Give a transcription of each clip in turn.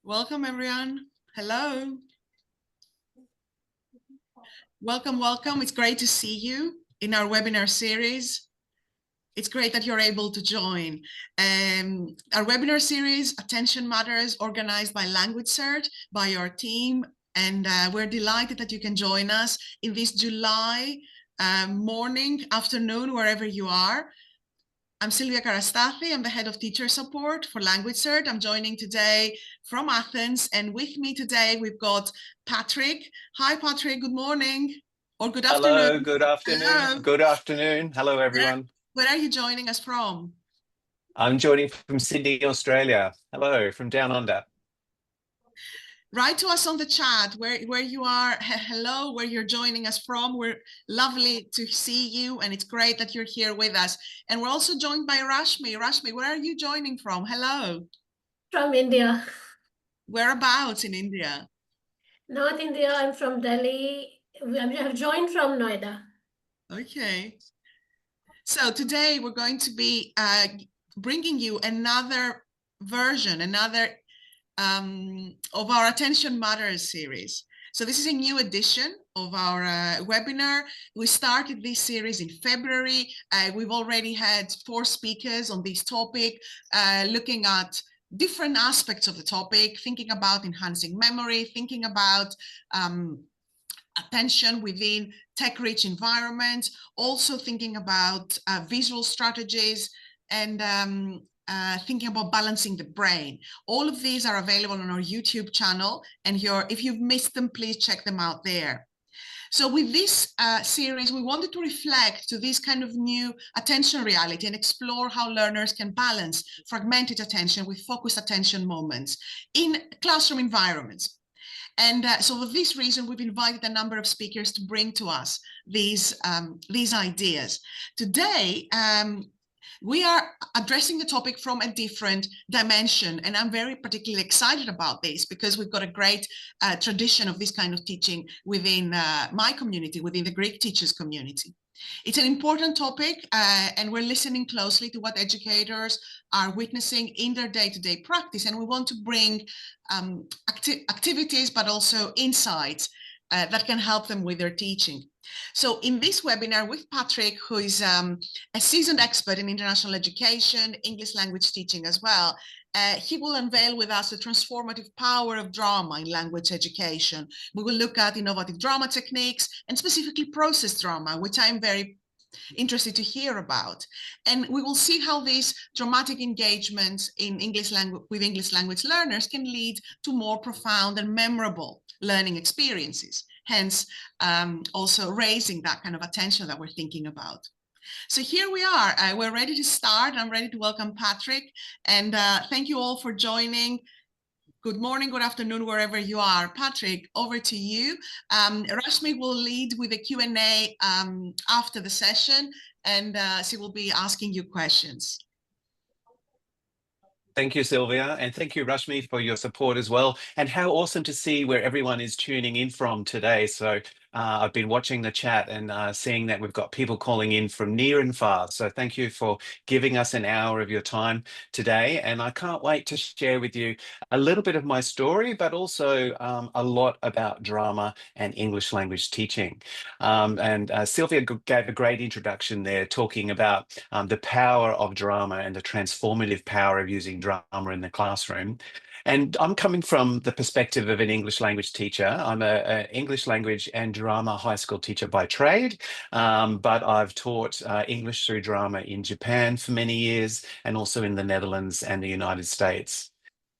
Welcome, everyone. Hello. Welcome, welcome. It's great to see you in our webinar series. It's great that you're able to join. Our webinar series, Attention Matters, organized by LanguageCert, by our team. And we're delighted that you can join us in this July morning, afternoon, wherever you are. I'm Silvia Karastathi. I'm the head of teacher support for LanguageCert. I'm joining today from Athens, and with me today we've got Patrick. Hi, Patrick. Good morning or good afternoon. Hello, good afternoon. Hello. Good afternoon. Hello, everyone. Where are you joining us from? I'm joining from Sydney, Australia. Hello, from down under. Write to us on the chat where you are. Hello, where you're joining us from. We're lovely to see you, and it's great that you're here with us. And we're also joined by Rashmi. Rashmi, where are you joining from? Hello. From India. Whereabouts in India? North India. I'm from Delhi. I have joined from Noida. Okay. So today we're going to be bringing you another version, of our Attention Matters series. So this is a new edition of our webinar. We started this series in February. We've already had 4 speakers on this topic, looking at different aspects of the topic, thinking about enhancing memory, thinking about attention within tech-rich environments, also thinking about visual strategies, and thinking about balancing the brain. All of these are available on our YouTube channel, and if you've missed them, please check them out there. So with this series, we wanted to reflect to this kind of new attention reality and explore how learners can balance fragmented attention with focused attention moments in classroom environments. And so for this reason, we've invited a number of speakers to bring to us these ideas. Today, we are addressing the topic from a different dimension, and I'm very particularly excited about this because we've got a great tradition of this kind of teaching within my community, within the Greek teachers community. It's an important topic, and we're listening closely to what educators are witnessing in their day-to-day practice, and we want to bring activities, but also insights that can help them with their teaching. So in this webinar with Patrick, who is a seasoned expert in international education, English language teaching as well, he will unveil with us the transformative power of drama in language education. We will look at innovative drama techniques and specifically process drama, which I'm very interested to hear about. And we will see how these dramatic engagements in English language with English language learners can lead to more profound and memorable learning experiences, hence also raising that kind of attention that we're thinking about. So here we are, we're ready to start. I'm ready to welcome Patrick, and thank you all for joining. Good morning, good afternoon, wherever you are. Patrick, over to you. Rashmi will lead with a Q&A after the session, and she will be asking you questions. Thank you, Sylvia, and thank you, Rashmi, for your support as well. And how awesome to see where everyone is tuning in from today. So I've been watching the chat and seeing that we've got people calling in from near and far. So thank you for giving us an hour of your time today. And I can't wait to share with you a little bit of my story, but also a lot about drama and English language teaching. Sylvia gave a great introduction there, talking about the power of drama and the transformative power of using drama in the classroom. And I'm coming from the perspective of an English language teacher. I'm an English language and drama high school teacher by trade, but I've taught English through drama in Japan for many years, and also in the Netherlands and the United States.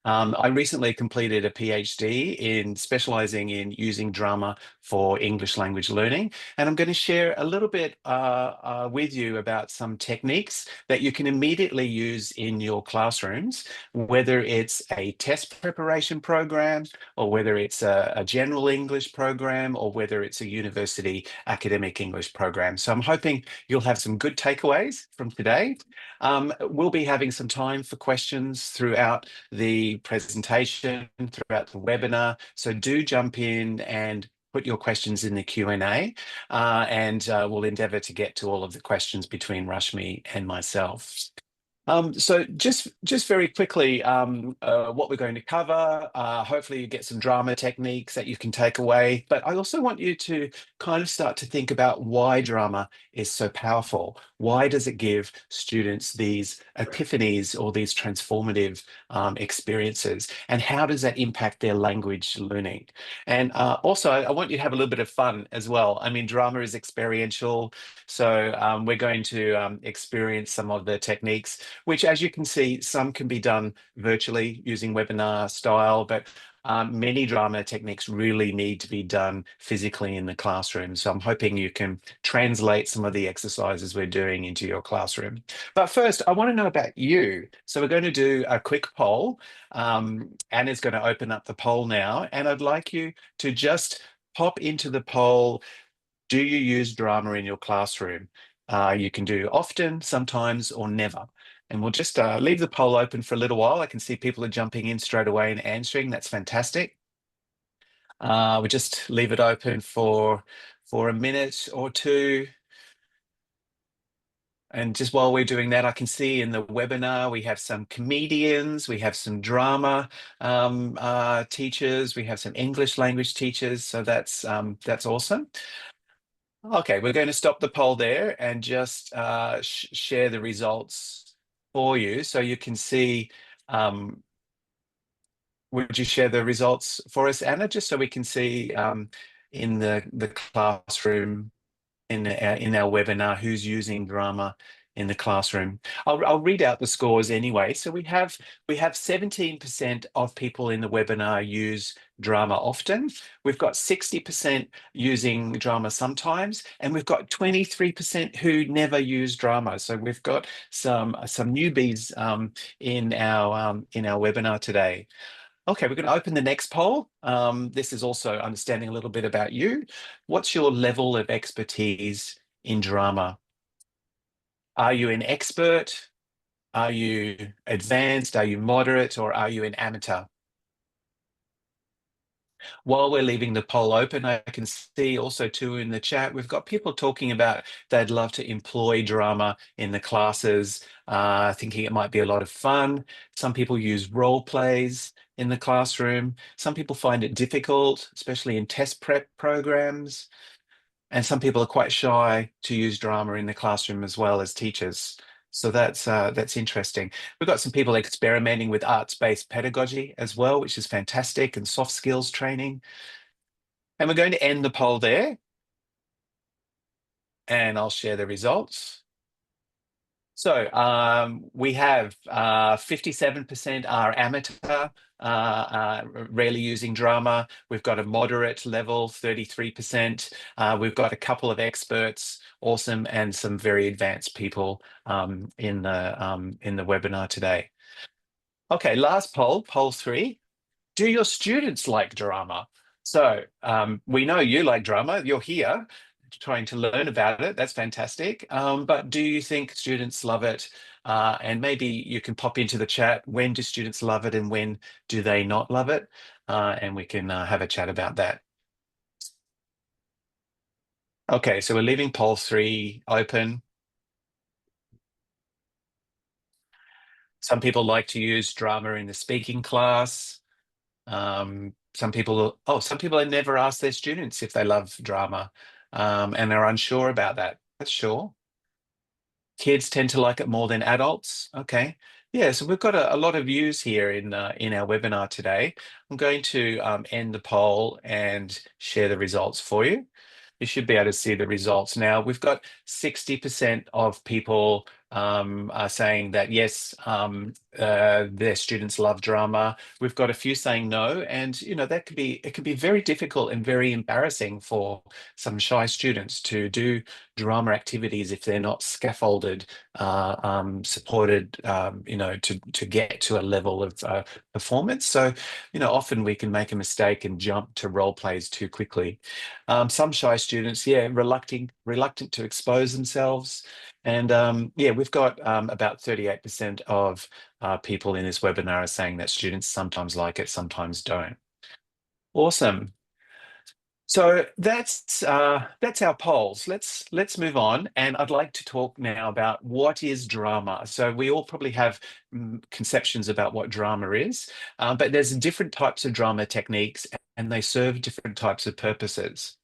I recently completed a PhD in specializing in using drama for English language learning, and I'm going to share a little bit with you about some techniques that you can immediately use in your classrooms, whether it's a test preparation program, or whether it's a general English program, or whether it's a university academic English program. So I'm hoping you'll have some good takeaways from today. We'll be having some time for questions throughout the presentation, throughout the webinar. So do jump in and put your questions in the Q&A, and we'll endeavour to get to all of the questions between Rashmi and myself. So just very quickly, what we're going to cover. Hopefully, you get some drama techniques that you can take away. But I also want you to kind of start to think about why drama is so powerful. Why does it give students these epiphanies or these transformative experiences, and how does that impact their language learning? And also, I want you to have a little bit of fun as well. I mean, drama is experiential, so we're going to experience some of the techniques, which, as you can see, some can be done virtually using webinar style, but many drama techniques really need to be done physically in the classroom. So I'm hoping you can translate some of the exercises we're doing into your classroom. But first, I want to know about you. So we're going to do a quick poll. Anna's going to open up the poll now, and I'd like you to just pop into the poll. Do you use drama in your classroom? You can do often, sometimes, or never. And we'll just leave the poll open for a little while. I can see people are jumping in straight away and answering. That's fantastic. We'll just leave it open for a minute or two. And just while we're doing that, I can see in the webinar, we have some comedians, we have some drama teachers, we have some English language teachers. So that's awesome. Okay, we're going to stop the poll there and just share the results for you so you can see. Would you share the results for us, Anna, just so we can see in the classroom, in our webinar, who's using drama in the classroom? I'll read out the scores anyway. So we have 17% of people in the webinar use drama often. We've got 60% using drama sometimes, and we've got 23% who never use drama. So we've got some newbies in our webinar today. Okay, we're going to open the next poll. This is also understanding a little bit about you. What's your level of expertise in drama? Are you an expert? Are you advanced? Are you moderate? Or are you an amateur? While we're leaving the poll open, I can see also too in the chat, we've got people talking about they'd love to employ drama in the classes, thinking it might be a lot of fun. Some people use role plays in the classroom. Some people find it difficult, especially in test prep programs. And some people are quite shy to use drama in the classroom as well as teachers. So that's interesting. We've got some people experimenting with arts-based pedagogy as well, which is fantastic, and soft skills training. And we're going to end the poll there. And I'll share the results. So we have 57% are amateur, rarely using drama. We've got a moderate level, 33%. We've got a couple of experts, awesome, and some very advanced people in the webinar today. Okay, last poll, poll 3. Do your students like drama? So we know you like drama. You're here trying to learn about it. That's fantastic. But do you think students love it? And maybe you can pop into the chat. When do students love it and when do they not love it? And we can have a chat about that. Okay, so we're leaving poll 3 open. Some people like to use drama in the speaking class. Some people have never asked their students if they love drama, and they're unsure about that. That's sure. Kids tend to like it more than adults. Okay. Yeah, so we've got a lot of views here in our webinar today. I'm going to end the poll and share the results for you. You should be able to see the results now. We've got 60% of people are saying that yes, their students love drama. We've got a few saying no, and it can be very difficult and very embarrassing for some shy students to do drama activities if they're not scaffolded, supported, to get to a level of performance. So, often we can make a mistake and jump to role plays too quickly. Some shy students, reluctant to expose themselves. And we've got about 38% of people in this webinar are saying that students sometimes like it, sometimes don't. Awesome. So that's our polls. Let's move on, and I'd like to talk now about what is drama. So we all probably have conceptions about what drama is, but there's different types of drama techniques, and they serve different types of purposes.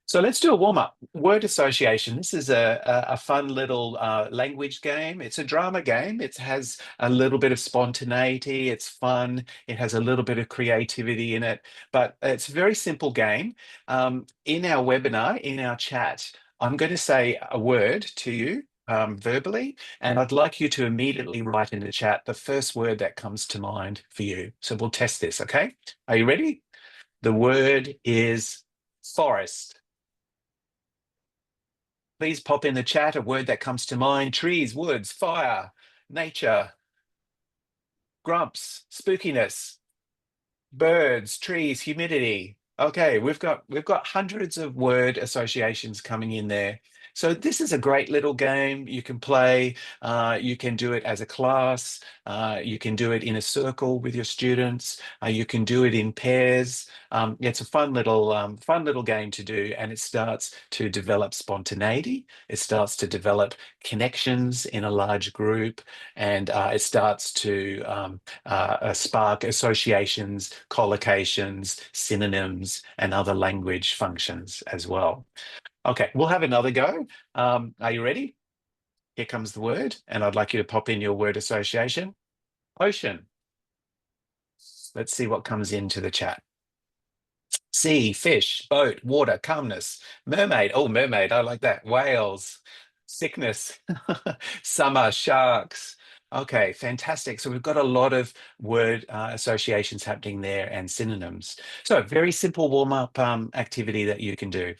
So let's do a warm up. Word association. This is a fun little language game. It's a drama game. It has a little bit of spontaneity. It's fun. It has a little bit of creativity in it, but it's a very simple game. In our webinar, in our chat, I'm going to say a word to you verbally, and I'd like you to immediately write in the chat the first word that comes to mind for you. So we'll test this, okay? Are you ready? The word is forest. Please pop in the chat a word that comes to mind. Trees, woods, fire, nature, grumps, spookiness, birds, trees, humidity. Okay, we've got hundreds of word associations coming in there. So this is a great little game you can play. You can do it as a class. You can do it in a circle with your students. You can do it in pairs. It's a fun little game to do, and it starts to develop spontaneity. It starts to develop connections in a large group, and it starts to spark associations, collocations, synonyms, and other language functions as well. Okay, we'll have another go. Are you ready? Here comes the word, and I'd like you to pop in your word association. Ocean. Let's see what comes into the chat. Sea, fish, boat, water, calmness, mermaid. Oh, mermaid, I like that. Whales, sickness, summer, sharks. Okay, fantastic. So we've got a lot of word associations happening there and synonyms. So very simple warm-up activity that you can do.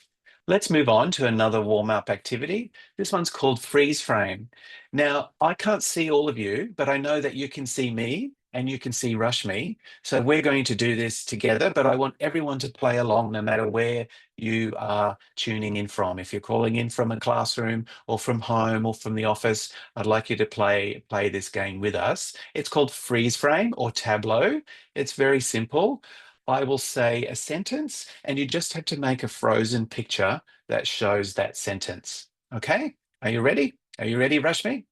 Let's move on to another warm-up activity. This one's called freeze frame. Now, I can't see all of you, but I know that you can see me and you can see Rashmi. So we're going to do this together, but I want everyone to play along no matter where you are tuning in from. If you're calling in from a classroom or from home or from the office, I'd like you to play this game with us. It's called freeze frame or tableau. It's very simple. I will say a sentence and you just have to make a frozen picture that shows that sentence. Okay, are you ready? Are you ready, Rashmi?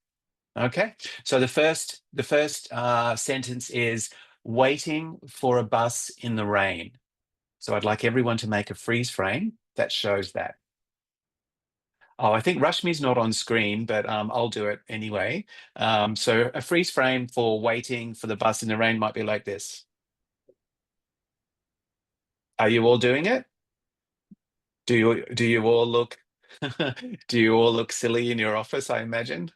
Okay, so the first sentence is waiting for a bus in the rain. So I'd like everyone to make a freeze frame that shows that. Oh, I think Rashmi's not on screen, but I'll do it anyway. So a freeze frame for waiting for the bus in the rain might be like this. Are you all doing it? Do you all look do you all look silly in your office, I imagine?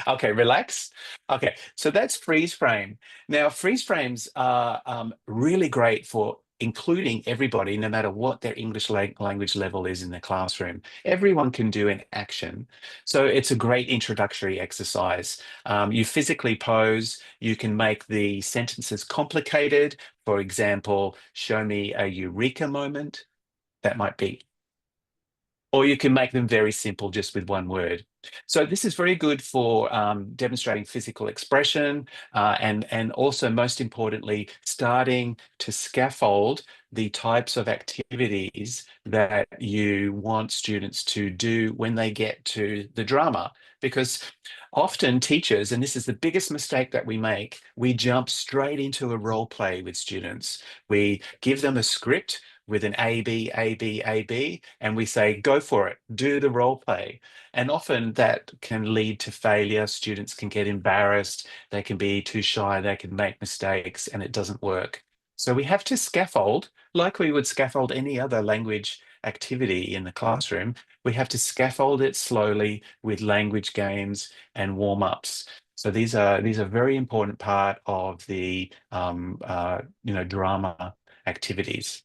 Okay, relax. Okay, so that's freeze frame. Now, freeze frames are really great for including everybody, no matter what their English language level is in the classroom. Everyone can do an action. So it's a great introductory exercise. You physically pose, you can make the sentences complicated. For example, show me a eureka moment. That might be. Or you can make them very simple just with one word. So this is very good for demonstrating physical expression and also, most importantly, starting to scaffold the types of activities that you want students to do when they get to the drama. Because often teachers, and this is the biggest mistake that we make, we jump straight into a role play with students. We give them a script with an A, B, A, B, A, B, and we say, go for it, do the role play. And often that can lead to failure. Students can get embarrassed, they can be too shy, they can make mistakes, and it doesn't work. So we have to scaffold, like we would scaffold any other language activity in the classroom. We have to scaffold it slowly with language games and warm-ups. So these are very important part of the drama activities.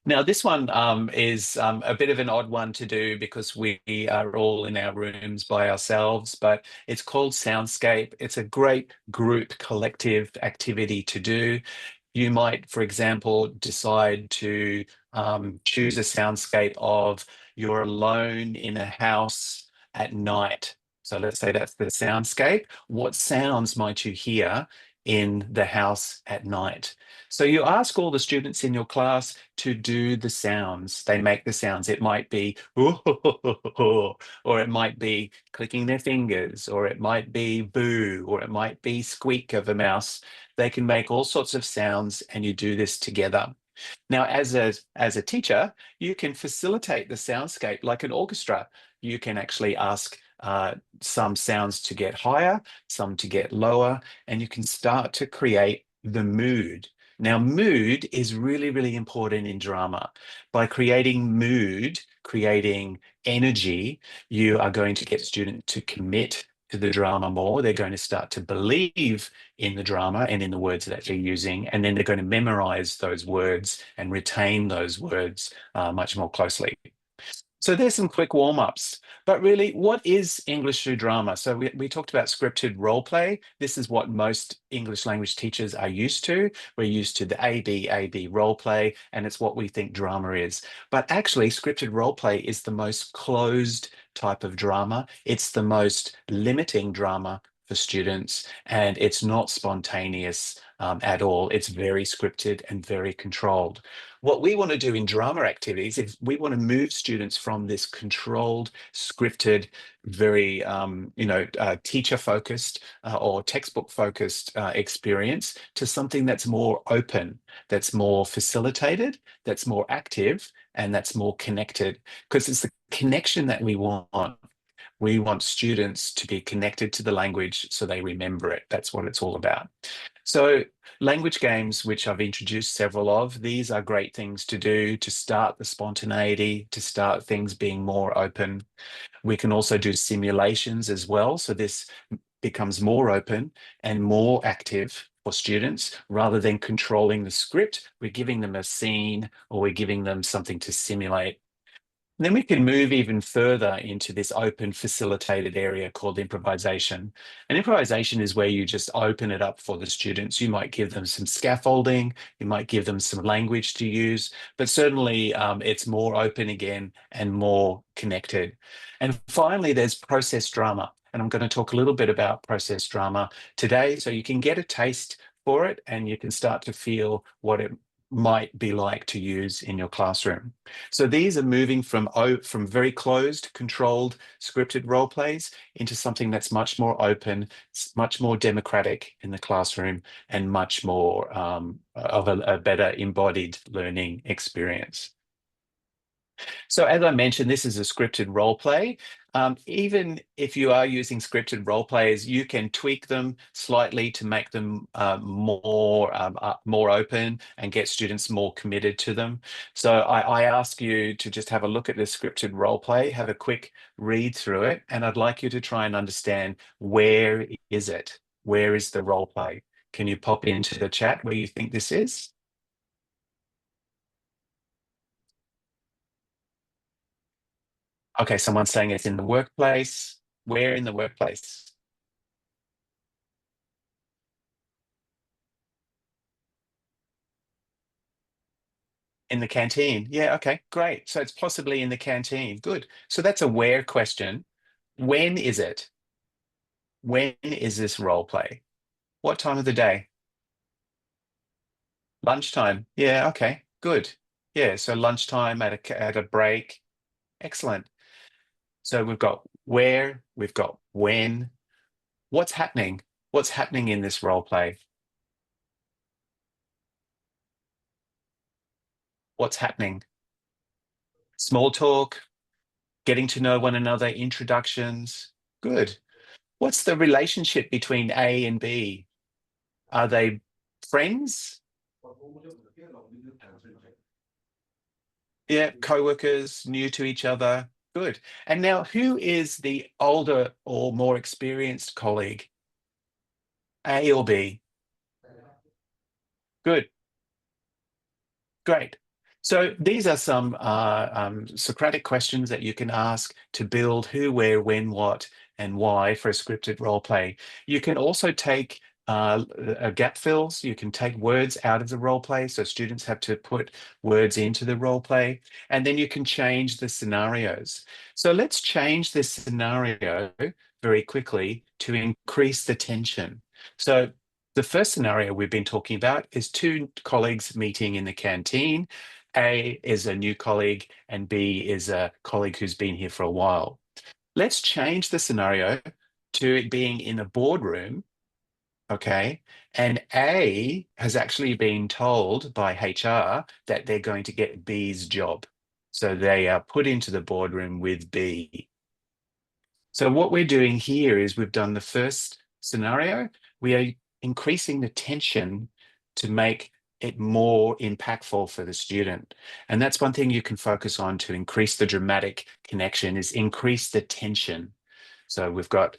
Now, this one is a bit of an odd one to do because we are all in our rooms by ourselves, but it's called Soundscape. It's a great group collective activity to do. You might, for example, decide to choose a soundscape of you're alone in a house at night. So let's say that's the soundscape. What sounds might you hear in the house at night. So you ask all the students in your class to do the sounds. They make the sounds. It might be, or it might be clicking their fingers, or it might be boo, or it might be squeak of a mouse. They can make all sorts of sounds, and you do this together. Now, as a teacher, you can facilitate the soundscape like an orchestra. You can actually ask some sounds to get higher, some to get lower, and you can start to create the mood. Now, mood is really, really important in drama. By creating mood, creating energy, you are going to get students to commit to the drama more. They're going to start to believe in the drama and in the words that they're using, and then they're going to memorize those words and retain those words much more closely. So there's some quick warm-ups, but really, what is English through drama? So we talked about scripted role play. This is what most English language teachers are used to. We're used to the AB role play, and it's what we think drama is. But actually, scripted role play is the most closed type of drama. It's the most limiting drama for students, and it's not spontaneous at all. It's very scripted and very controlled. What we want to do in drama activities is we want to move students from this controlled, scripted, very teacher-focused or textbook-focused experience to something that's more open, that's more facilitated, that's more active, and that's more connected, because it's the connection that we want. We want students to be connected to the language so they remember it. That's what it's all about. So language games, which I've introduced several of, these are great things to do to start the spontaneity, to start things being more open. We can also do simulations as well. So this becomes more open and more active for students. Rather than controlling the script, we're giving them a scene or we're giving them something to simulate. And then we can move even further into this open facilitated area called improvisation. And improvisation is where you just open it up for the students. You might give them some scaffolding, you might give them some language to use, but certainly it's more open again and more connected. And finally, there's process drama. And I'm going to talk a little bit about process drama today, so you can get a taste for it and you can start to feel what it might be like to use in your classroom. So these are moving from very closed, controlled, scripted role plays into something that's much more open, much more democratic in the classroom, and much more of a better embodied learning experience. So as I mentioned, this is a scripted role play. Even if you are using scripted role plays, you can tweak them slightly to make them more open and get students more committed to them. So I ask you to just have a look at this scripted role play, have a quick read through it, and I'd like you to try and understand, where is it? Where is the role play? Can you pop into the chat where you think this is? Okay, someone's saying it's in the workplace. Where in the workplace? In the canteen. Yeah, okay, great. So it's possibly in the canteen. Good. So that's a where question. When is it? When is this role play? What time of the day? Lunchtime. Yeah, okay, good. Yeah, so lunchtime at a break. Excellent. So we've got where, we've got when. What's happening? What's happening in this role play? What's happening? Small talk, getting to know one another, introductions. Good. What's the relationship between A and B? Are they friends? Yeah, co-workers, new to each other. Good. And now, who is the older or more experienced colleague? A or B? Good. Great. So these are some Socratic questions that you can ask to build who, where, when, what, and why for a scripted role play. You can also take gap fills. You can take words out of the role play, so students have to put words into the role play, and then you can change the scenarios. So let's change this scenario very quickly to increase the tension. So The first scenario we've been talking about is two colleagues meeting in the canteen. A is a new colleague and B is a colleague who's been here for a while. Let's change the scenario to it being in a boardroom, okay? And A has actually been told by HR that they're going to get B's job. So they are put into the boardroom with B. So what we're doing here is we've done the first scenario. We are increasing the tension to make it more impactful for the student. And that's one thing you can focus on to increase the dramatic connection, is increase the tension. So we've got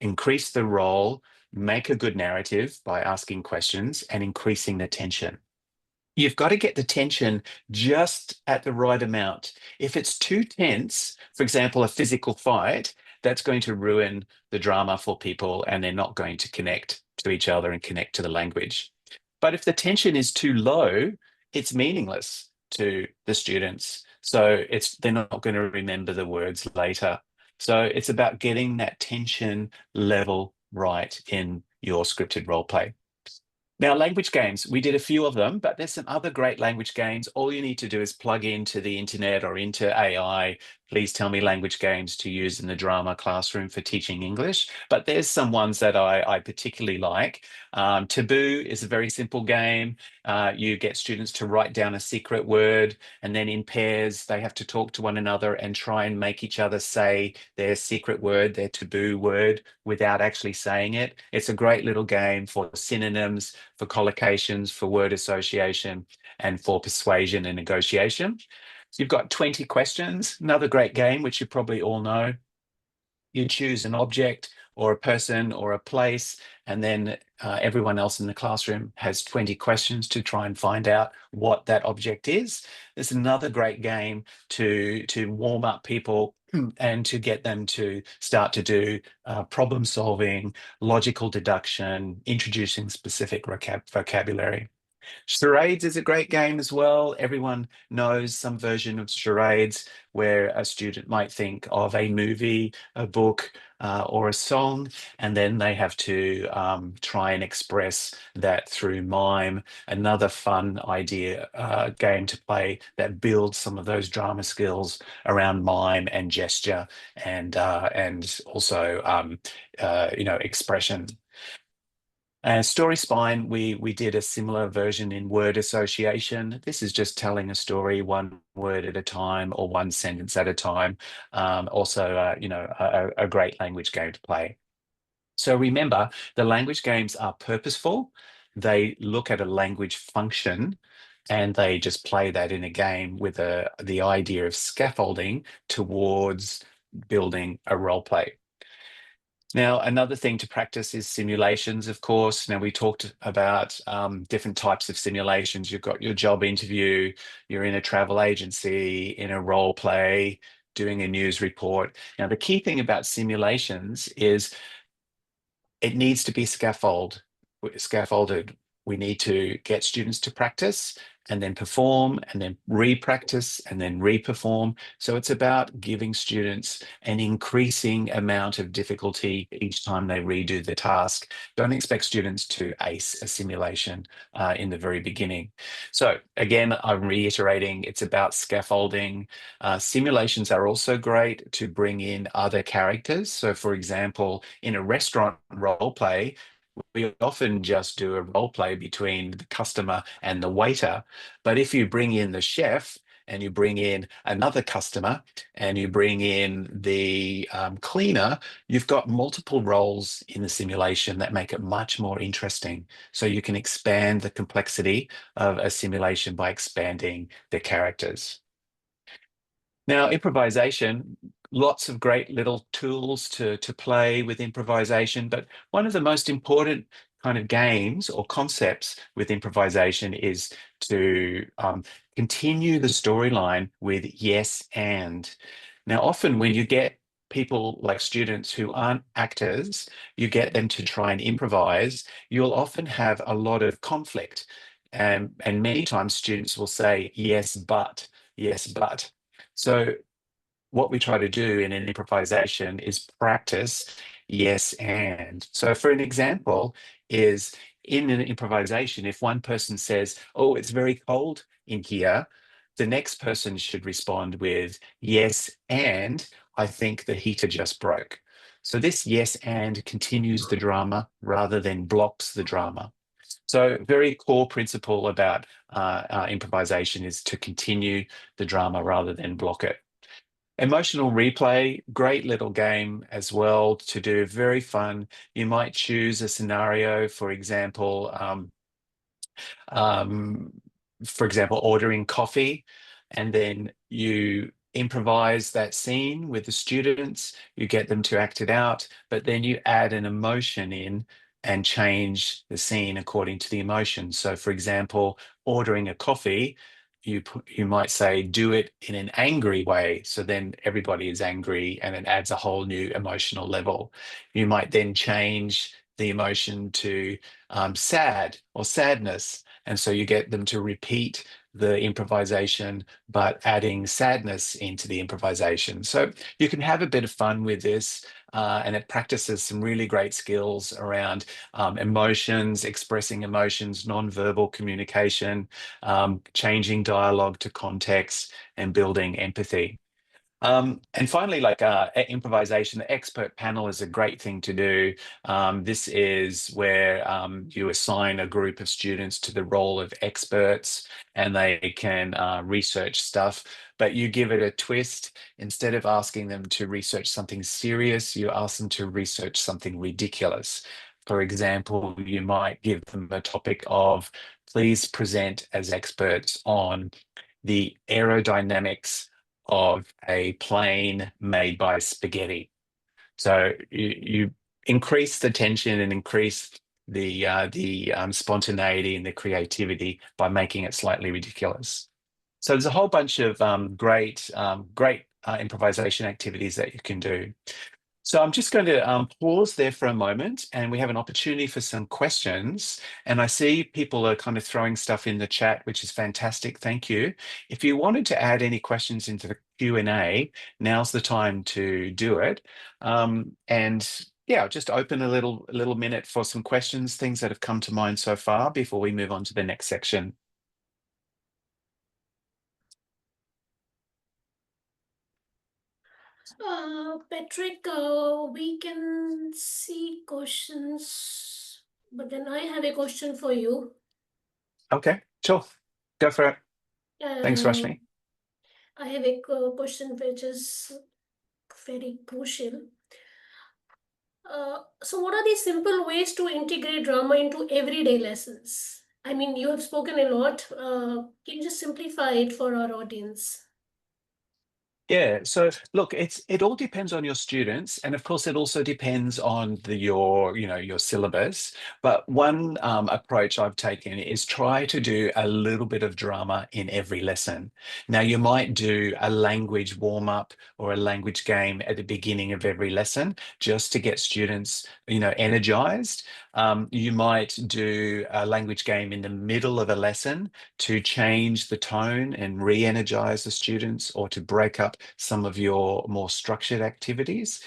increase the role, make a good narrative by asking questions and increasing the tension. You've got to get the tension just at the right amount. If it's too tense, for example, a physical fight, that's going to ruin the drama for people and they're not going to connect to each other and connect to the language. But if the tension is too low, it's meaningless to the students. So they're not going to remember the words later. So it's about getting that tension level right in your scripted role play. Now, language games, we did a few of them, but there's some other great language games. All you need to do is plug into the internet or into AI. Please tell me language games to use in the drama classroom for teaching English. But there's some ones that I particularly like. Taboo is a very simple game. You get students to write down a secret word, and then in pairs, they have to talk to one another and try and make each other say their secret word, their taboo word, without actually saying it. It's a great little game for synonyms, for collocations, for word association, and for persuasion and negotiation. So you've got 20 questions, another great game, which you probably all know. You choose an object or a person or a place, and then everyone else in the classroom has 20 questions to try and find out what that object is. It's another great game to warm up people and to get them to start to do problem solving, logical deduction, introducing specific vocabulary. Charades is a great game as well. Everyone knows some version of charades where a student might think of a movie, a book, or a song, and then they have to try and express that through mime. Another fun idea game to play that builds some of those drama skills around mime and gesture and also expression. Story Spine, we did a similar version in word association. This is just telling a story one word at a time or one sentence at a time. Also, a great language game to play. So remember, the language games are purposeful. They look at a language function and they just play that in a game with the idea of scaffolding towards building a role play. Now, another thing to practice is simulations, of course. Now, we talked about different types of simulations. You've got your job interview, you're in a travel agency, in a role play, doing a news report. Now, the key thing about simulations is it needs to be scaffolded. We need to get students to practice and then perform and then re-practice and then re-perform. So it's about giving students an increasing amount of difficulty each time they redo the task. Don't expect students to ace a simulation in the very beginning. So again, I'm reiterating, it's about scaffolding. Simulations are also great to bring in other characters. So for example, in a restaurant role play, we often just do a role play between the customer and the waiter. But if you bring in the chef and you bring in another customer and you bring in the cleaner, you've got multiple roles in the simulation that make it much more interesting. So you can expand the complexity of a simulation by expanding the characters. Now, improvisation, lots of great little tools to play with improvisation, but one of the most important kind of games or concepts with improvisation is to continue the storyline with yes and. Now, often when you get people like students who aren't actors, you get them to try and improvise, you'll often have a lot of conflict. And many times students will say, yes, but, yes, but. So what we try to do in an improvisation is practice yes and. So for an example is in an improvisation, if one person says, "Oh, it's very cold in here," the next person should respond with, "Yes, and I think the heater just broke." So this yes and continues the drama rather than blocks the drama. So very core principle about improvisation is to continue the drama rather than block it. Emotional replay, great little game as well to do, very fun. You might choose a scenario, um, for example, ordering coffee, and then you improvise that scene with the students, you get them to act it out, but then you add an emotion in and change the scene according to the emotion. So for example, ordering a coffee, you might say, do it in an angry way. So then everybody is angry and it adds a whole new emotional level. You might then change the emotion to sad or sadness. And so you get them to repeat the improvisation, but adding sadness into the improvisation. So you can have a bit of fun with this, and it practices some really great skills around emotions, expressing emotions, non-verbal communication, changing dialogue to context, and building empathy. And finally, like improvisation, the expert panel is a great thing to do. This is where you assign a group of students to the role of experts and they can research stuff, but you give it a twist. Instead of asking them to research something serious, you ask them to research something ridiculous. For example, you might give them a topic of, please present as experts on the aerodynamics of a plane made by spaghetti. So you increase the tension and increase the spontaneity and the creativity by making it slightly ridiculous. So there's a whole bunch of great improvisation activities that you can do. So I'm just going to pause there for a moment, and we have an opportunity for some questions. And I see people are kind of throwing stuff in the chat, which is fantastic. Thank you. If you wanted to add any questions into the Q&A, now's the time to do it. And yeah, I'll just open a little minute for some questions, things that have come to mind so far before we move on to the next section. Patrick, we can see questions, but then I have a question for you. Okay, sure. Go for it. Thanks, Rashmi. I have a question which is very crucial. So what are the simple ways to integrate drama into everyday lessons? I mean, you have spoken a lot. Can you just simplify it for our audience? Yeah, so look, it all depends on your students, and of course, it also depends on your syllabus. But one approach I've taken is try to do a little bit of drama in every lesson. Now, you might do a language warm up or a language game at the beginning of every lesson just to get students, energized. You might do a language game in the middle of a lesson to change the tone and re-energize the students, or to break up some of your more structured activities.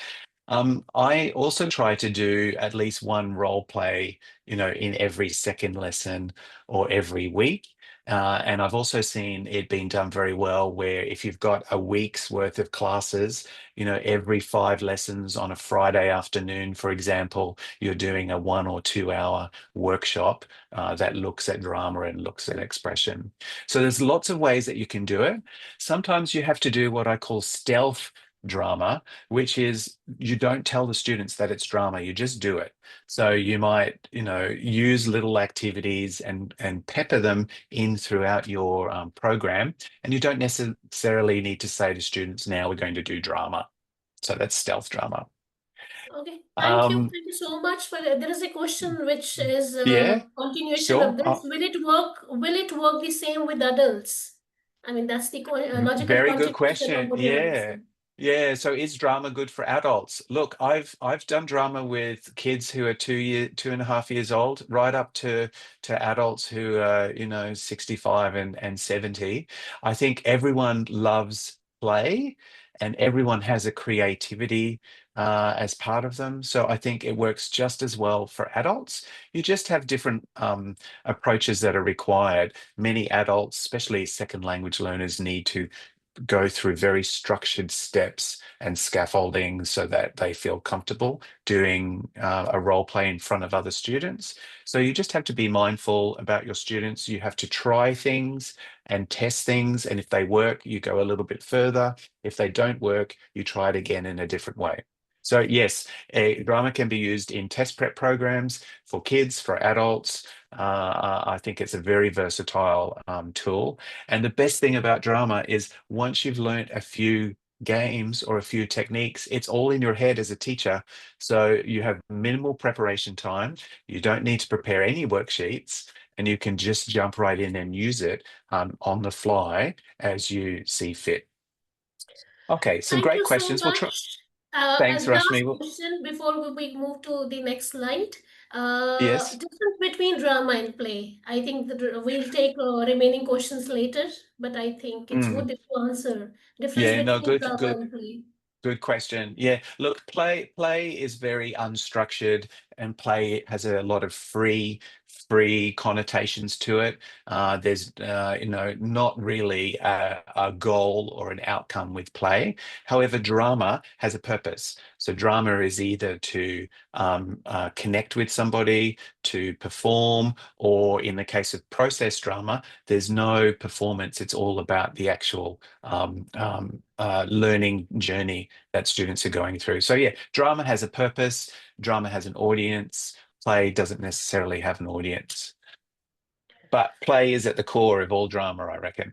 I also try to do at least one role play, in every second lesson or every week. And I've also seen it being done very well where if you've got a week's worth of classes, every 5 lessons on a Friday afternoon, for example, you're doing a 1 or 2 hour workshop that looks at drama and looks at expression. So there's lots of ways that you can do it. Sometimes you have to do what I call stealth drama, which is you don't tell the students that it's drama, you just do it. So you might, use little activities and pepper them in throughout your program, and you don't necessarily need to say to students, now we're going to do drama. So that's stealth drama. Okay, thank you. Um, Thank you so much for that. There is a question which is yeah, continuation sure. of this. Will it work? Will it work the same with adults? I mean, that's the logical Very good continuation of question. what you have Yeah. said. Yeah, so is drama good for adults? Look, I've done drama with kids who are 2.5 years old, right up to adults who are, 65 and 70. I think everyone loves play and everyone has a creativity as part of them. So I think it works just as well for adults. You just have different approaches that are required. Many adults, especially second language learners, need to go through very structured steps and scaffolding so that they feel comfortable doing a role play in front of other students. So you just have to be mindful about your students. You have to try things and test things. And if they work, you go a little bit further. If they don't work, you try it again in a different way. So yes, drama can be used in test prep programs for kids, for adults. I think it's a very versatile tool. And the best thing about drama is once you've learned a few games or a few techniques, it's all in your head as a teacher. So you have minimal preparation time. You don't need to prepare any worksheets, and you can just jump right in and use it on the fly as you see fit. Okay, some Thank great you so questions. We'll try. much. Thanks, And last Rashmi. question before we move to the next slide. Yes. Difference between drama and play. I think that we'll take remaining questions later, but I think it's Mm. good if you answer. Difference Yeah, no, between good, drama good. and play. Good question. Yeah, look, play is very unstructured, and play has a lot of free connotations to it. There's not really a goal or an outcome with play. However, drama has a purpose. So drama is either to connect with somebody, to perform, or in the case of process drama, there's no performance. It's all about the actual learning journey that students are going through. So yeah, drama has a purpose, drama has an audience, play doesn't necessarily have an audience. But play is at the core of all drama, I reckon.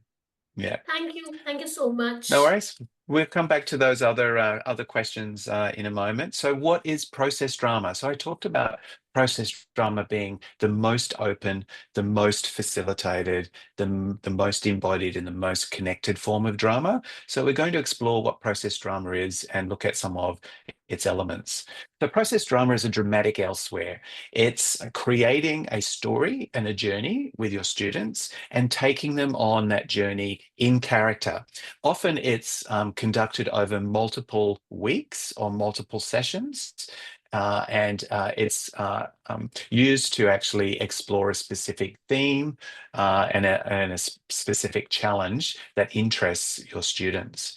Yeah. Thank you. Thank you so much. No worries. We'll come back to those other questions in a moment. So what is process drama? So I talked about process drama being the most open, the most facilitated, the most embodied and the most connected form of drama. So we're going to explore what process drama is and look at some of its elements. So process drama is a dramatic elsewhere. It's creating a story and a journey with your students and taking them on that journey in character. Often it's conducted over multiple weeks or multiple sessions. And it's used to actually explore a specific theme and a specific challenge that interests your students.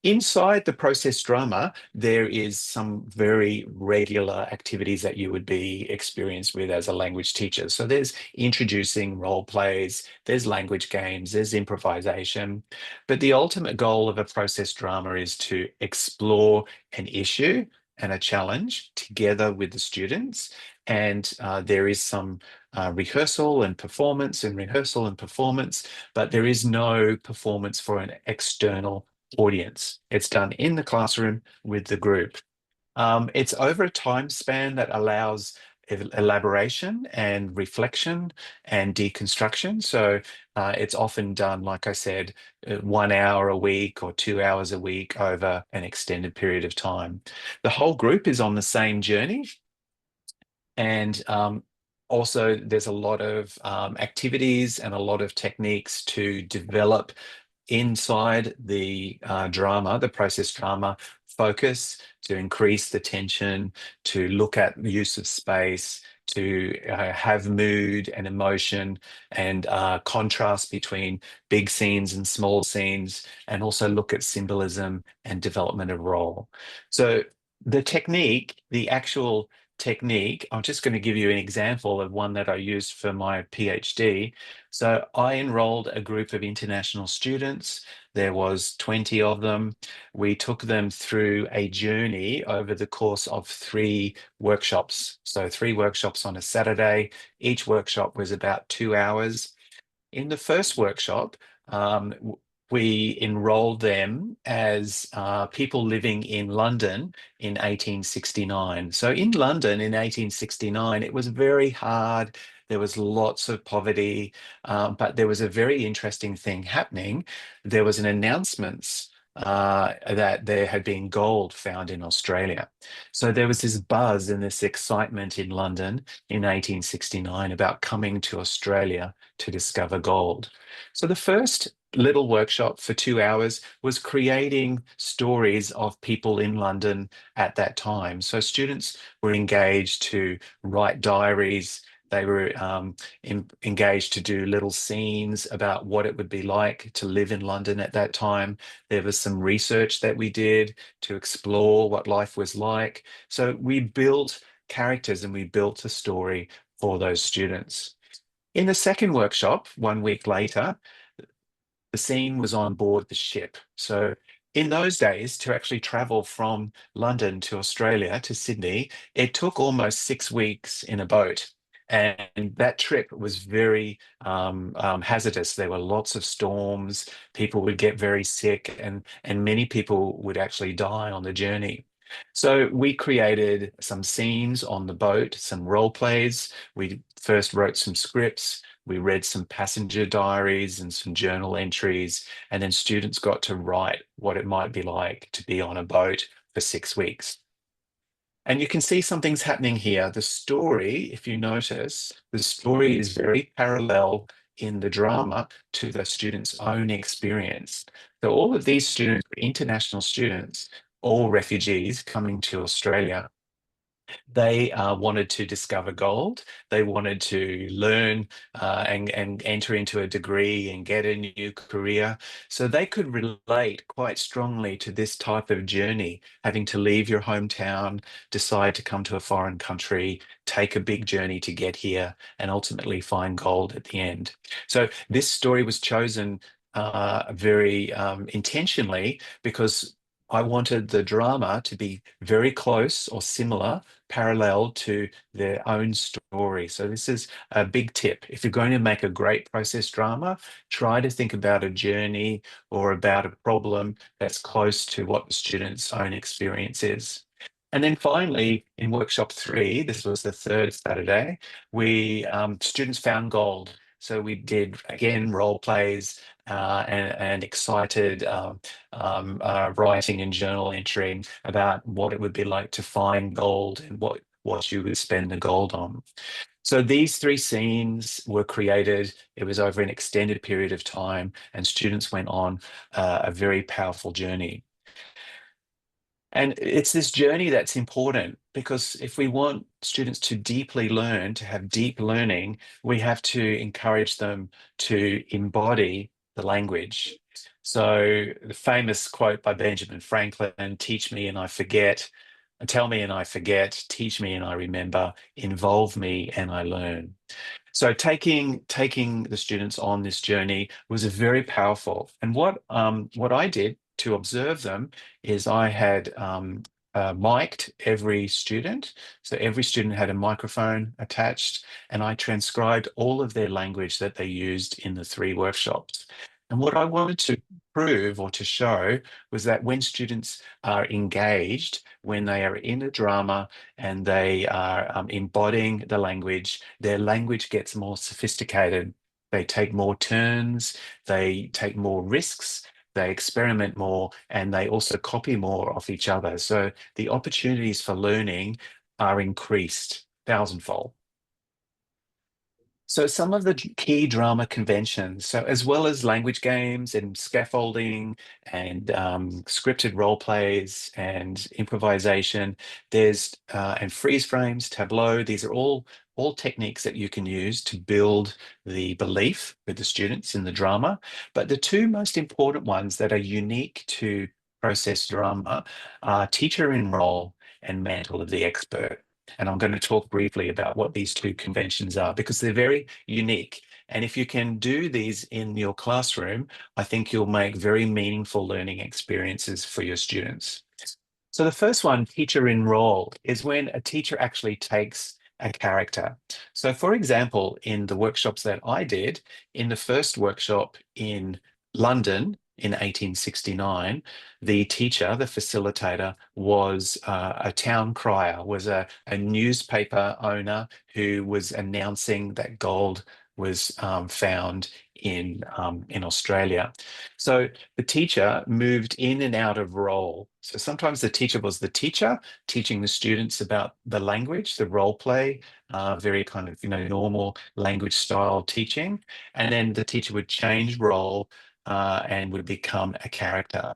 Inside the process drama, there is some very regular activities that you would be experienced with as a language teacher. So there's introducing role plays, there's language games, there's improvisation. But the ultimate goal of a process drama is to explore an issue and a challenge together with the students. And there is some rehearsal and performance, but there is no performance for an external audience. It's done in the classroom with the group. It's over a time span that allows elaboration and reflection and deconstruction. So it's often done, like I said, 1 hour a week or 2 hours a week over an extended period of time. The whole group is on the same journey. And also there's a lot of activities and a lot of techniques to develop inside the drama, the process drama, focus, to increase the tension, to look at the use of space, to have mood and emotion and contrast between big scenes and small scenes, and also look at symbolism and development of role. So the technique, the actual technique, I'm just going to give you an example of one that I used for my PhD. So I enrolled a group of international students. There was 20 of them. We took them through a journey over the course of 3 workshops. So 3 workshops on a Saturday. Each workshop was about 2 hours. In the first workshop, we enrolled them as people living in London in 1869. So in London in 1869, it was very hard. There was lots of poverty, but there was a very interesting thing happening. There was an announcement that there had been gold found in Australia. So there was this buzz and this excitement in London in 1869 about coming to Australia to discover gold. So the first little workshop for 2 hours was creating stories of people in London at that time. So students were engaged to write diaries. They were engaged to do little scenes about what it would be like to live in London at that time. There was some research that we did to explore what life was like. So we built characters and we built a story for those students. In the second workshop, 1 week later, the scene was on board the ship. So in those days, to actually travel from London to Australia to Sydney, it took almost 6 weeks in a boat. And that trip was very hazardous. There were lots of storms. People would get very sick, and many people would actually die on the journey. So we created some scenes on the boat, some role plays. We first wrote some scripts. We read some passenger diaries and some journal entries, and then students got to write what it might be like to be on a boat for 6 weeks. And you can see something's happening here. The story, if you notice, the story is very parallel in the drama to the students' own experience. So all of these students were international students, all refugees coming to Australia. They wanted to discover gold. They wanted to learn and enter into a degree and get a new career. So they could relate quite strongly to this type of journey, having to leave your hometown, decide to come to a foreign country, take a big journey to get here, and ultimately find gold at the end. So this story was chosen very intentionally because I wanted the drama to be very close or similar, parallel to their own story. So this is a big tip. If you're going to make a great process drama, try to think about a journey or about a problem that's close to what the student's own experience is. And then finally, in workshop 3, this was the third Saturday, students found gold. So we did, again, role plays and excited writing and journal entering about what it would be like to find gold and what you would spend the gold on. So these 3 scenes were created. It was over an extended period of time, and students went on a very powerful journey. And it's this journey that's important, because if we want students to deeply learn, to have deep learning, we have to encourage them to embody the language. So the famous quote by Benjamin Franklin, "Teach me and I forget, tell me and I forget, teach me and I remember, involve me and I learn." So taking the students on this journey was very powerful. And what I did to observe them is I had mic'd every student. So every student had a microphone attached, and I transcribed all of their language that they used in the 3 workshops. And what I wanted to prove or to show was that when students are engaged, when they are in a drama and they are embodying the language, their language gets more sophisticated. They take more turns, they take more risks, they experiment more, and they also copy more of each other. So the opportunities for learning are increased thousandfold. So some of the key drama conventions, so as well as language games and scaffolding and scripted role plays and improvisation, there's and freeze frames, tableau. These are all techniques that you can use to build the belief with the students in the drama. But the 2 most important ones that are unique to process drama are teacher in role and mantle of the expert. And I'm going to talk briefly about what these 2 conventions are, because they're very unique. And if you can do these in your classroom, I think you'll make very meaningful learning experiences for your students. So the first one, teacher in role, is when a teacher actually takes a character. So for example, in the workshops that I did, in the first workshop in London, in 1869, the teacher, the facilitator, was a town crier, was a newspaper owner who was announcing that gold was found in Australia. So the teacher moved in and out of role. So sometimes the teacher was the teacher teaching the students about the language, the role play, very kind of normal language style teaching, and then the teacher would change role and would become a character.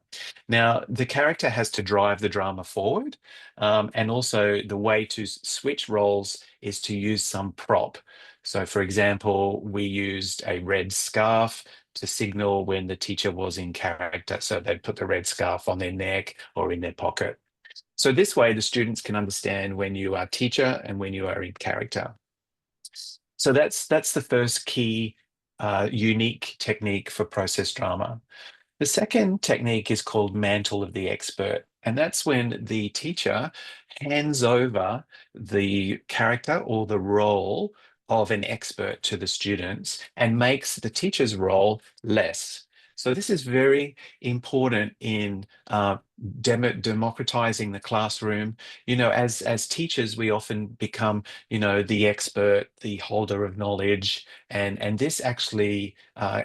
Now, the character has to drive the drama forward, and also the way to switch roles is to use some prop. So, for example, we used a red scarf to signal when the teacher was in character. So they'd put the red scarf on their neck or in their pocket. So this way, the students can understand when you are teacher and when you are in character. So that's the first key unique technique for process drama. The second technique is called mantle of the expert, and that's when the teacher hands over the character or the role of an expert to the students and makes the teacher's role less. So this is very important in democratizing the classroom. You know, as teachers, we often become, you know, the expert, the holder of knowledge, and this actually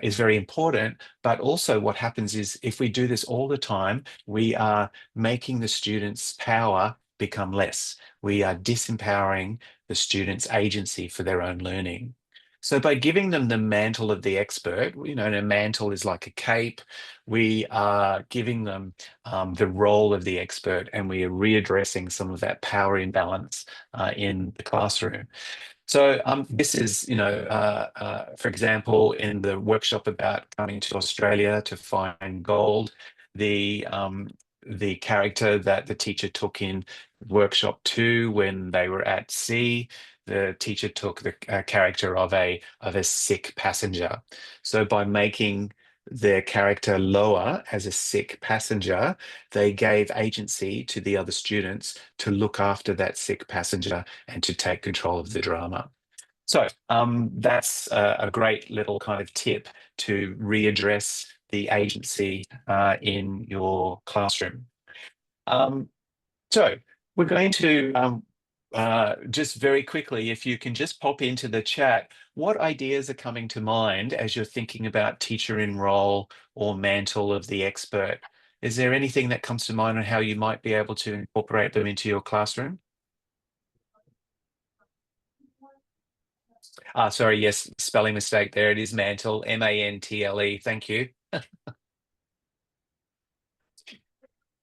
is very important. But also what happens is if we do this all the time, we are making the students' power become less. We are disempowering the students' agency for their own learning. So by giving them the mantle of the expert, you know, and a mantle is like a cape, we are giving them the role of the expert, and we are readdressing some of that power imbalance in the classroom. So this is, you know, for example, in the workshop about coming to Australia to find gold, the character that the teacher took in workshop 2 when they were at sea, the teacher took the character of a sick passenger. So by making their character lower as a sick passenger, they gave agency to the other students to look after that sick passenger and to take control of the drama. So that's a great little kind of tip to readdress the agency in your classroom. So we're going to just very quickly, if you can just pop into the chat, what ideas are coming to mind as you're thinking about teacher in role or mantle of the expert? Is there anything that comes to mind on how you might be able to incorporate them into your classroom? Sorry, yes, spelling mistake there. It is mantle, M-A-N-T-L-E. Thank you.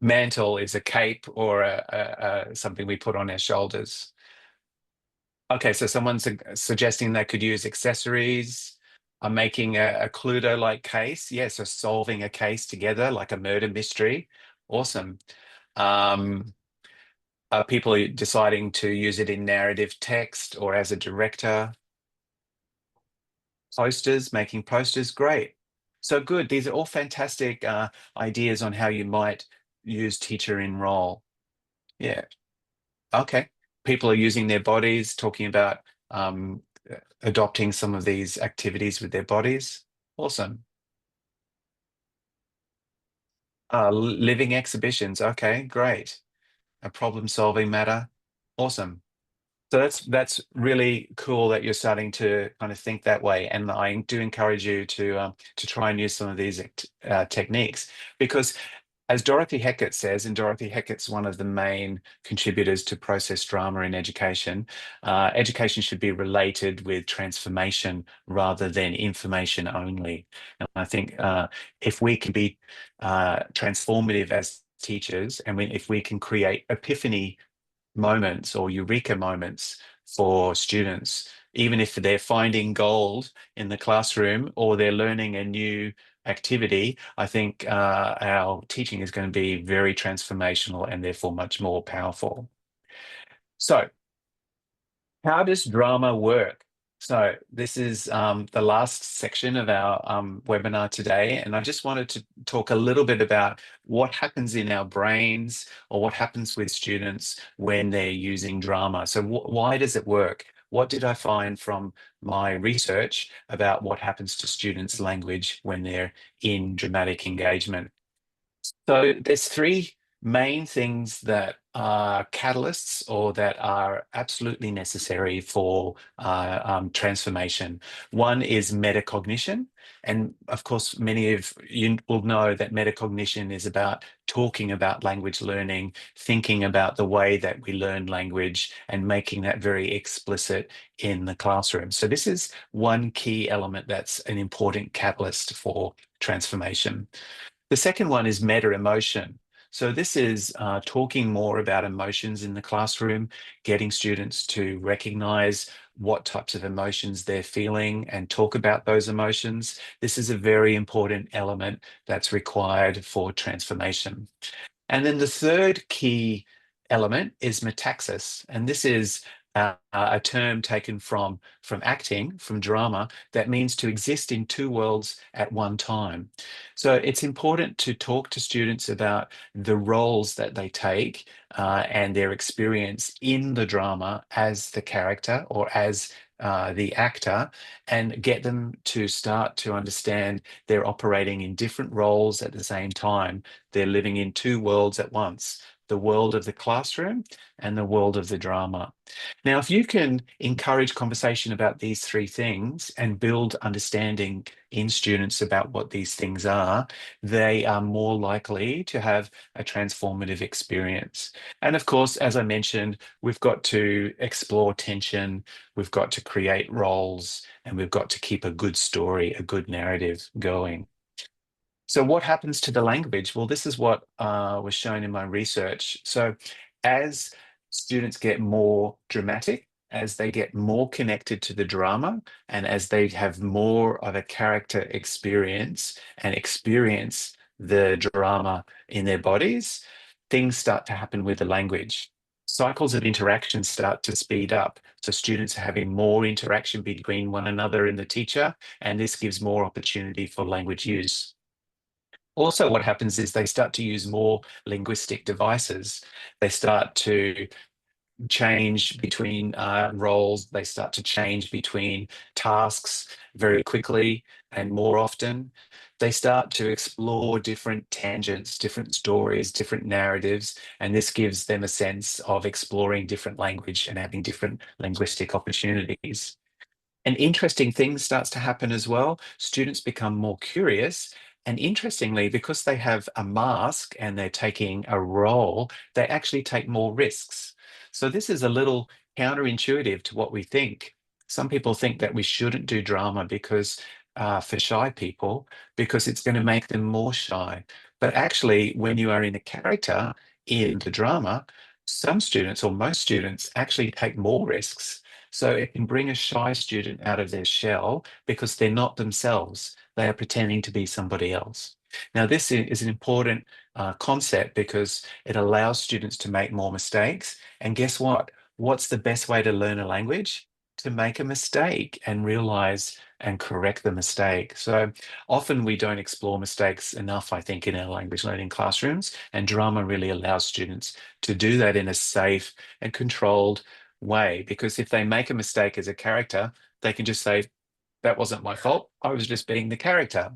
Mantle is a cape or something we put on our shoulders. Okay, so someone's suggesting they could use accessories. I'm making a Cluedo-like case. Yeah, so solving a case together like a murder mystery. Awesome. People are deciding to use it in narrative text or as a director. Posters, making posters, great. So good. These are all fantastic ideas on how you might use teacher in role. Yeah. Okay. People are using their bodies, talking about adopting some of these activities with their bodies. Awesome. Living exhibitions. Okay, great. A problem-solving matter. Awesome. So that's really cool that you're starting to kind of think that way, and I do encourage you to try and use some of these techniques, because as Dorothy Heckett says, and Dorothy Heckett's one of the main contributors to process drama in education, education should be related with transformation rather than information only. And I think if we can be transformative as teachers, and if we can create epiphany moments or eureka moments for students, even if they're finding gold in the classroom or they're learning a new activity, I think our teaching is going to be very transformational and therefore much more powerful. So how does drama work? So this is the last section of our webinar today, and I just wanted to talk a little bit about what happens in our brains or what happens with students when they're using drama. So why does it work? What did I find from my research about what happens to students' language when they're in dramatic engagement? So there's three main things that are catalysts or that are absolutely necessary for transformation. One is metacognition. And of course, many of you will know that metacognition is about talking about language learning, thinking about the way that we learn language and making that very explicit in the classroom. So this is one key element that's an important catalyst for transformation. The second one is meta emotion. So this is talking more about emotions in the classroom, getting students to recognize what types of emotions they're feeling and talk about those emotions. This is a very important element that's required for transformation. And then the third key element is metaxis. And this is a term taken from acting, from drama, that means to exist in two worlds at one time. So it's important to talk to students about the roles that they take and their experience in the drama as the character or as the actor, and get them to start to understand they're operating in different roles at the same time. They're living in two worlds at once, the world of the classroom and the world of the drama. Now, if you can encourage conversation about these three things and build understanding in students about what these things are, they are more likely to have a transformative experience. And of course, as I mentioned, we've got to explore tension, we've got to create roles, and we've got to keep a good story, a good narrative going. So what happens to the language? Well, this is what was shown in my research. So as students get more dramatic, as they get more connected to the drama, and as they have more of a character experience and experience the drama in their bodies, things start to happen with the language. Cycles of interaction start to speed up. So students are having more interaction between one another and the teacher, and this gives more opportunity for language use. Also, what happens is they start to use more linguistic devices. They start to change between roles. They start to change between tasks very quickly and more often. They start to explore different tangents, different stories, different narratives, and this gives them a sense of exploring different language and having different linguistic opportunities. An interesting thing starts to happen as well. Students become more curious. And interestingly, because they have a mask and they're taking a role, they actually take more risks. So this is a little counterintuitive to what we think. Some people think that we shouldn't do drama because for shy people, because it's going to make them more shy. But actually, when you are in a character in the drama, some students or most students actually take more risks. So it can bring a shy student out of their shell because they're not themselves. They are pretending to be somebody else. Now, this is an important concept because it allows students to make more mistakes. And guess what? What's the best way to learn a language? To make a mistake and realize and correct the mistake. So often we don't explore mistakes enough, I think, in our language learning classrooms, and drama really allows students to do that in a safe and controlled way, because if they make a mistake as a character, they can just say, that wasn't my fault, I was just being the character.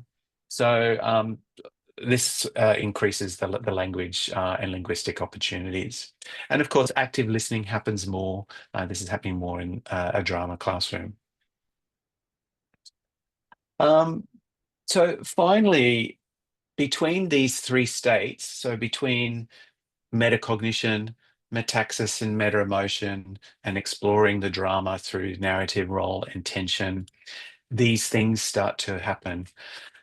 So this increases the language and linguistic opportunities. And of course, active listening happens more. This is happening more in a drama classroom. So finally, between these three states, so between metacognition, metaxis, and meta emotion, and exploring the drama through narrative, role, and tension, these things start to happen.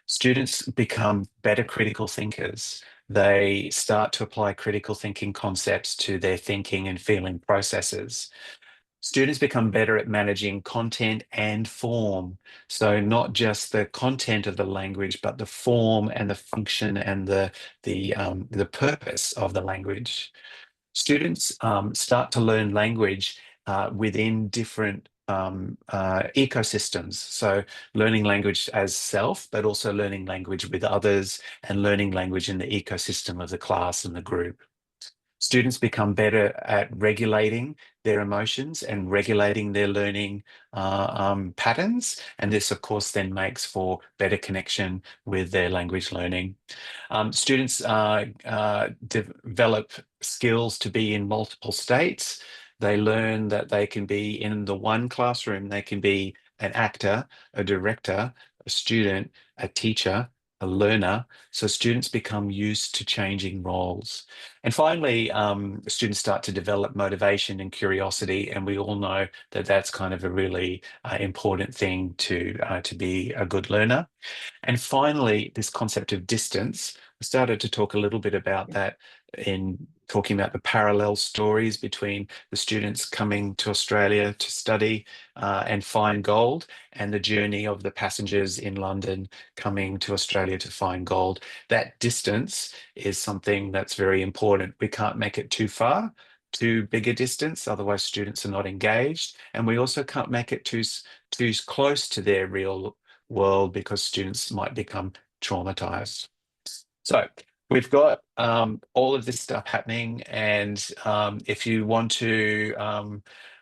Students become better critical thinkers. They start to apply critical thinking concepts to their thinking and feeling processes. Students become better at managing content and form. So not just the content of the language, but the form and the function and the purpose of the language. Students start to learn language within different ecosystems. So learning language as self, but also learning language with others and learning language in the ecosystem of the class and the group. Students become better at regulating their emotions and regulating their learning patterns. And this, of course, then makes for better connection with their language learning. Students develop skills to be in multiple states. They learn that they can be in the one classroom, they can be an actor, a director, a student, a teacher, a learner. So students become used to changing roles. And finally, students start to develop motivation and curiosity. And we all know that that's kind of a really important thing to be a good learner. And finally, this concept of distance, I started to talk a little bit about that in talking about the parallel stories between the students coming to Australia to study and find gold, and the journey of the passengers in London coming to Australia to find gold. That distance is something that's very important. We can't make it too far, too big a distance, otherwise students are not engaged. And we also can't make it too close to their real world because students might become traumatized. So we've got all of this stuff happening, and if you want to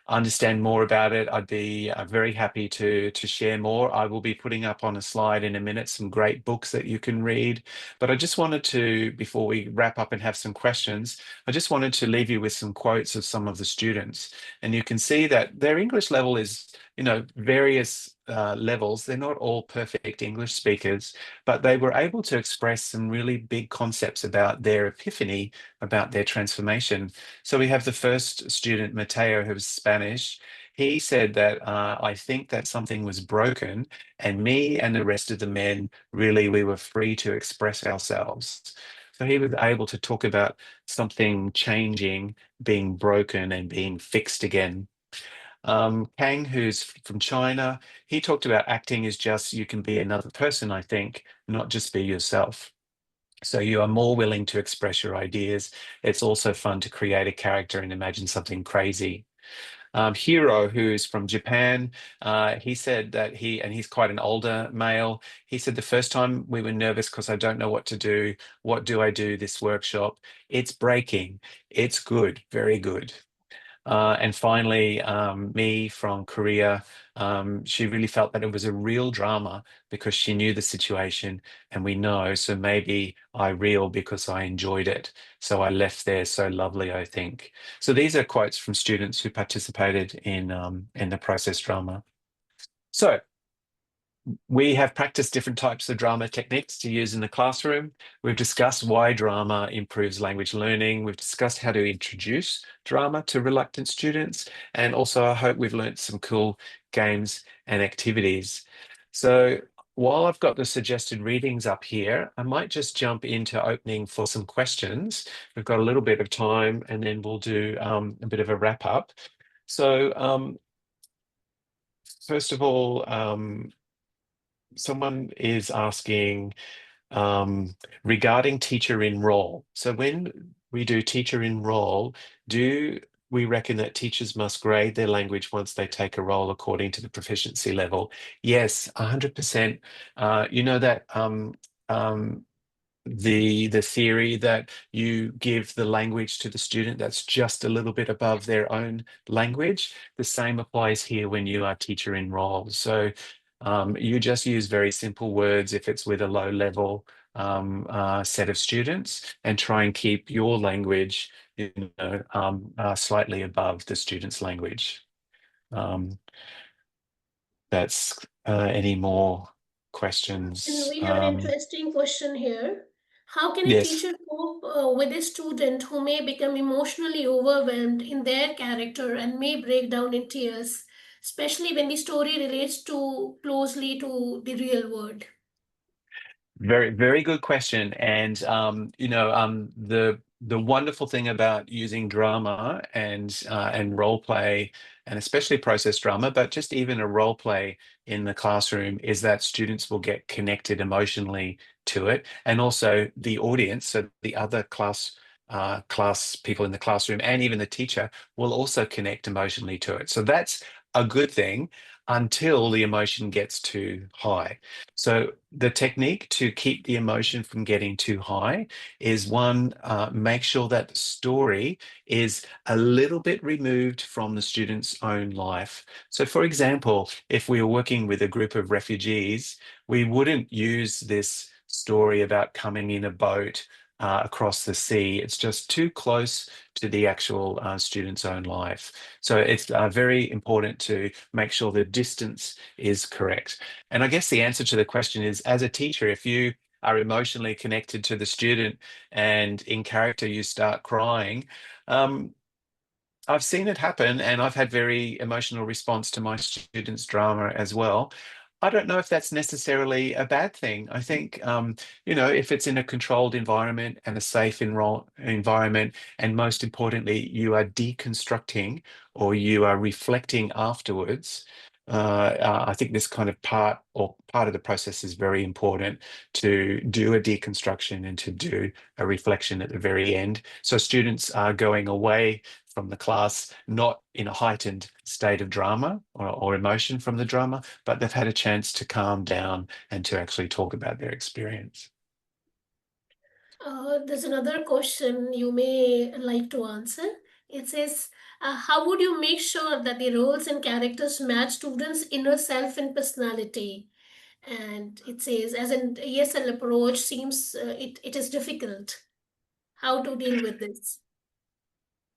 understand more about it, I'd be very happy to share more. I will be putting up on a slide in a minute some great books that you can read. But I just wanted to, before we wrap up and have some questions, I just wanted to leave you with some quotes of some of the students. And you can see that their English level is, various levels. They're not all perfect English speakers, but they were able to express some really big concepts about their epiphany, about their transformation. So we have the first student, Mateo, who's Spanish. He said that, I think that something was broken, and me and the rest of the men, really, we were free to express ourselves. So he was able to talk about something changing, being broken and being fixed again. Kang, who's from China, he talked about acting is just you can be another person, I think, not just be yourself. So you are more willing to express your ideas. It's also fun to create a character and imagine something crazy. Hiro, who's from Japan, he said that he's quite an older male. He said the first time we were nervous because I don't know what to do. What do I do this workshop? It's breaking. It's good, very good. And finally, Mi from Korea, she really felt that it was a real drama because she knew the situation, and we know, so maybe I reel because I enjoyed it. So I left there so lovely, I think. So these are quotes from students who participated in the process drama. So we have practiced different types of drama techniques to use in the classroom. We've discussed why drama improves language learning. We've discussed how to introduce drama to reluctant students. And also, I hope we've learned some cool games and activities. So while I've got the suggested readings up here, I might just jump into opening for some questions. We've got a little bit of time, and then we'll do a bit of a wrap up. So first of all, someone is asking regarding teacher in role. So when we do teacher in role, do we reckon that teachers must grade their language once they take a role according to the proficiency level? Yes, 100%. You know that the theory that you give the language to the student that's just a little bit above their own language, the same applies here when you are teacher in role. So you just use very simple words if it's with a low level set of students, and try and keep your language, slightly above the student's language. That's any more questions? And we have an interesting question here. How can a Yes. teacher cope with a student who may become emotionally overwhelmed in their character and may break down in tears, especially when the story relates too closely to the real world? Very, very good question. And the wonderful thing about using drama and role play, and especially process drama, but just even a role play in the classroom, is that students will get connected emotionally to it, and also the audience, so the other class people in the classroom, and even the teacher will also connect emotionally to it. So that's a good thing. until the emotion gets too high. So the technique to keep the emotion from getting too high is one, make sure that the story is a little bit removed from the student's own life. So for example, if we were working with a group of refugees, we wouldn't use this story about coming in a boat across the sea. It's just too close to the actual student's own life. So it's very important to make sure the distance is correct. And I guess the answer to the question is, as a teacher, if you are emotionally connected to the student and in character you start crying, I've seen it happen, and I've had very emotional response to my students' drama as well. I don't know if that's necessarily a bad thing. I think, if it's in a controlled environment and a safe environment, and most importantly, you are deconstructing or you are reflecting afterwards. I think this kind of part of the process is very important, to do a deconstruction and to do a reflection at the very end. So students are going away from the class, not in a heightened state of drama or emotion from the drama, but they've had a chance to calm down and to actually talk about their experience. There's another question you may like to answer. It says, how would you make sure that the roles and characters match students' inner self and personality? And it says, as an ESL approach seems it is difficult. How to deal with this?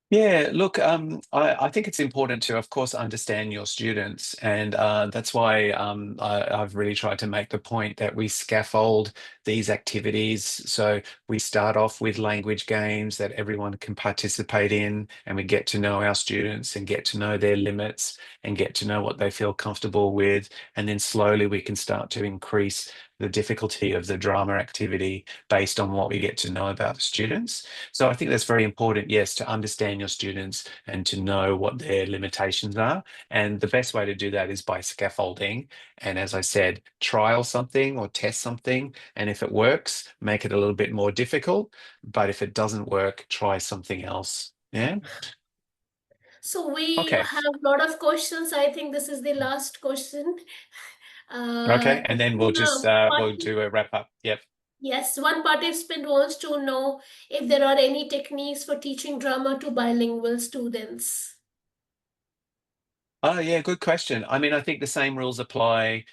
Yeah, look, I think it's important to, of course, understand your students, and that's why I've really tried to make the point that we scaffold these activities. So we start off with language games that everyone can participate in, and we get to know our students and get to know their limits and get to know what they feel comfortable with, and then slowly we can start to increase the difficulty of the drama activity based on what we get to know about the students. So I think that's very important, yes, to understand your students and to know what their limitations are. And the best way to do that is by scaffolding. And as I said, trial something or test something. And if it works, make it a little bit more difficult. But if it doesn't work, try something else. Yeah. So we Okay. have a lot of questions. I think this is the last question. Okay. And then we'll just we'll Parti- do a wrap up. Yep. yes, one participant wants to know if there are any techniques for teaching drama to bilingual students. Oh, yeah, good question. I mean, I think the same rules apply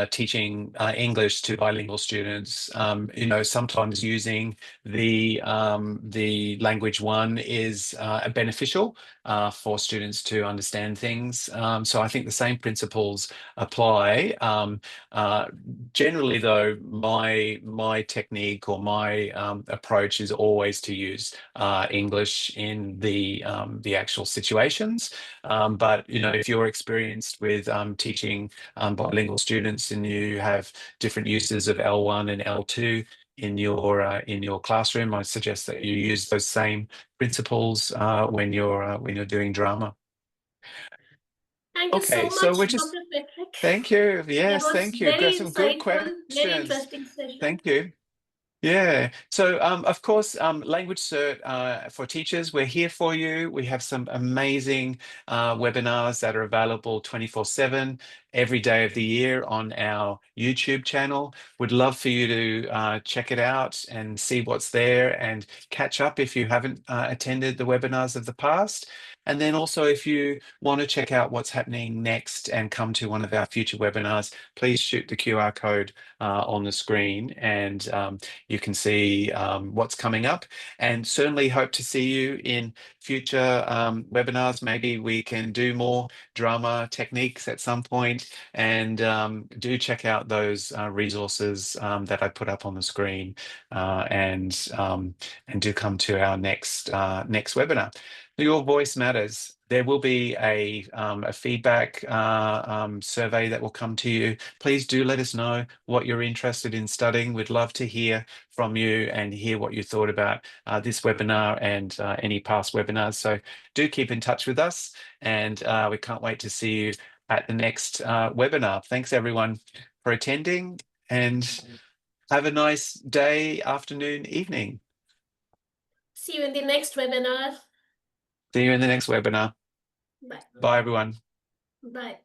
teaching English to bilingual students. Sometimes using the language one is beneficial for students to understand things. So I think the same principles apply. Generally, though, my technique or my approach is always to use English in the actual situations. But if you're experienced with teaching bilingual students and you have different uses of L1 and L2 in your classroom, I suggest that you use those same principles when you're doing drama. Thank you so Okay, so much, we're just Dr. Patrick. thank you. That Yes, was thank you. Got very some good insightful, very questions. interesting session. Thank you. Yeah. So, of course, Language Cert for teachers, we're here for you. We have some amazing webinars that are available 24/7 every day of the year on our YouTube channel. Would love for you to check it out and see what's there and catch up if you haven't attended the webinars of the past. And then also, if you want to check out what's happening next and come to one of our future webinars, please shoot the QR code on the screen, and you can see what's coming up, and certainly hope to see you in future webinars. Maybe we can do more drama techniques at some point, and do check out those resources that I put up on the screen, and do come to our next webinar. Your voice matters. There will be a feedback survey that will come to you. Please do let us know what you're interested in studying. We'd love to hear from you and hear what you thought about this webinar and any past webinars. So do keep in touch with us, and we can't wait to see you at the next webinar. Thanks everyone for attending, and have a nice day, afternoon, evening. See you in the next webinar. See you in the next webinar. Bye. Bye everyone. Bye.